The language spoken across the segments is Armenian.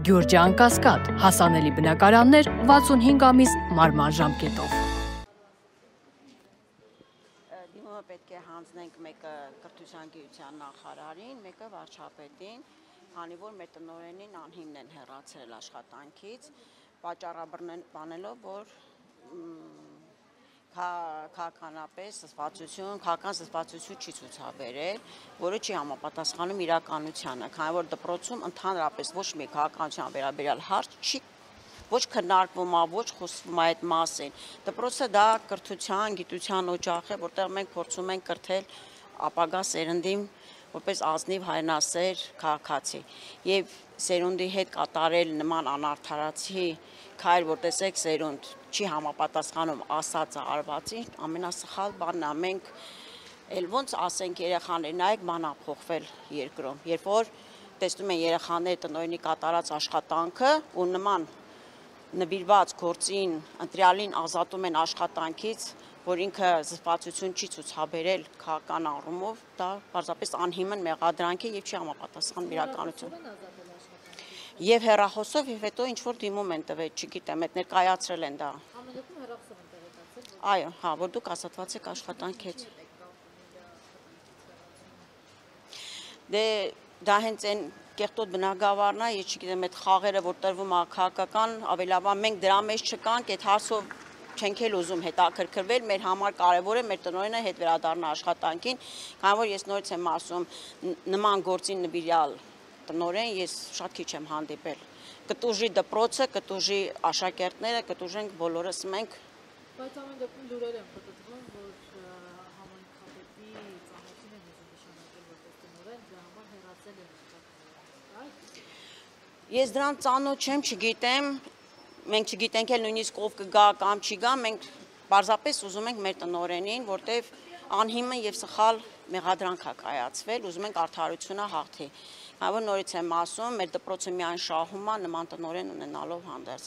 Գյուրջան Կասկադ, հասանելի բնակարաններ 65 ամիս մարման ժամկետով։ Դիմումը պետք է հանձնենք մեկը կրթության գիտության նախարարին, մեկը վարչապետին, քանի որ մեր տնօրենին Անհիմն են հեռացրել աշխատանքից, պատճառաբանելով, որ քաղաքական զսպվածություն չի ցուցաբերել, որը չի համապատասխանում իրականությանը, քանի որ դպրոցում ընդհանրապես ոչ մի քաղաքականության վերաբերյալ հարց չի ոչ քննարկվում է, ոչ խոսվում է այդ մասին։ Դպրոցը դա կրթության, գիտության օջախ է, որտեղ մենք փորձում ենք կրթել ապագա սերնդին որպես ազնիվ հայրենասեր քաղաքացի։ Եվ սերունդի հետ կատարել նման անարդարացի քայլ, որ տեսեք սերունդ չի համապատասխանում ասածը արվածին, ամենասխալ բանն է։ Մենք էլ ոնց ասենք երեխաներ, նայեք բան ա փոխվել երկրում, երբ որ տեսնում են երեխաները տնօրենի կատարած աշխատանքը ու նման նվիրված գործին ընտրյալին ազատում են աշխատանքից, որ ինքը զսպվածություն չի ցուցաբերել քաղաքական առումով, դա պարզապես անհիմն մեղադրանք է եւ չի համապատասխանում իրականությանը։ Եվ հեռախոսով եւ հետո ինչ որ դիմում են տվել, չգիտեմ, այդ ներկայացրել են դա։ Համենայնիվ հեռախոսով են տեղեկացել։ Այո, հա, որ դուք ազատված եք աշխատանքից։ Դե դա հենց այն կեղտոտ բնագավառն է, ես չգիտեմ, այդ խաղերը, որ տրվում է քաղաքական, ավելավա մենք դրա մեջ չկանք, այդ հարցով չենք էլ ուզում հետաքրքրվել, մեր համար կարևոր է մեր տնօրենը հետ վերադառնա աշխատանքին, քանի որ ես նորից եմ ասում, նման գործին նվիրյալ տնօրեն ես շատ քիչ եմ հանդիպել։ Կտուժի դպրոցը, կտուժի աշակերտները, կտուժենք բոլորս մենք։ Բայց ամեն դեպքում լուրեր են պատտվում, որ համայնքապետի ծանոթին են ուզում նշանակել որպես տնօրեն, դրա համար հեռացել են այդ։ Ես դրան ծանոթ չեմ, չգիտեմ, մենք չգիտենք էլ նույնիսկ ով կգա կամ չի գա, մենք պարզապես ուզում ենք մեր տնօրենին, որտեվ անհիմն եւ սխալ մեղադրանք է կայացվել, ուզում ենք արդարությունը հաղթի։ Քանի որ նորից եմ ասում, մեր դպրոցը միայն շահում է նման տնօրեն ունենալով հանդերձ։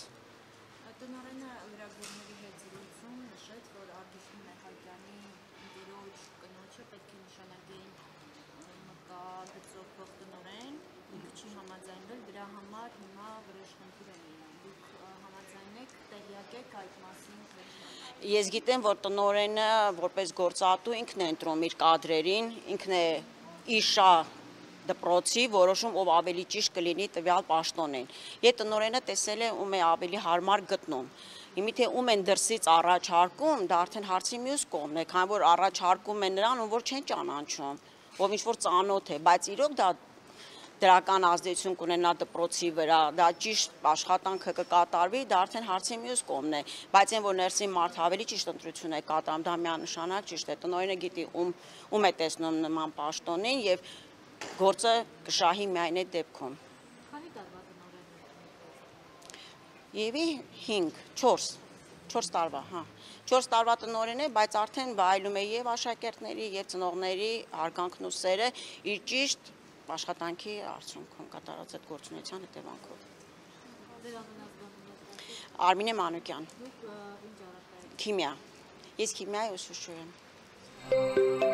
Տնօրենը լրագրողների հետ զրույցում նշեց, որ Արգիշն Մեհալյանի ընկերոջ կնոջը պետք է նշանակեին մկագծով փոխտնօրեն, ինքը չի համաձայնվել, դրա համար հիմա վրեժխնդիր են լինում։ Դուք համաձայնեք, տեղյակ եք այդ մասին։ Ես գիտեմ, որ տնօրենը որպես գործատու ինքն է ընտրում իր կադրերին, ինքն է իշա դպրոցի որոշում, ով ավելի ճիշտ կլինի տվյալ պաշտոնին։ Եթե տնօրենը տեսել է ում է ավելի հարմար գտնում։ Հիմա թե ում են դրսից առաջարկում, դա արդեն հարցի մյուս կողմն է, քանի որ առաջարկում են նրան, ում որ չեն ճանաչում, ով ինչ որ ծանոթ է, բայց իրոք դա դրական ազդեցություն կունենա դպրոցի վրա, դա ճիշտ աշխատանքը կկատարվի, դա արդեն հարցի մյուս կողմն է, բայց այն որ ներսին մարդ ավելի ճիշտ ընտրություն է կատարում, դա միանշանակ ճիշտ է։ Տնօրենը գիտի ում է տեսնում նման պաշտոնին եւ գործը կշահի միայն այդ դեպքում։ Քանի տարվա տնօրեն եք։ Եվի 5, 4 տարվա, հա։ 4 տարվա տնօրեն է, բայց արդեն վայելում է եւ աշակերտների եւ ծնողների հարգանքն ու սերը իր ճիշտ աշխատանքի արդյունքում կատարած այդ գործունեության հետևանքով։ Ձեր ամենազգանունը։ Արմինե Մանուկյան։ Դուք ինչ առարկա եք։ Քիմիա։ Ես քիմիայի ուսուցչուհի եմ։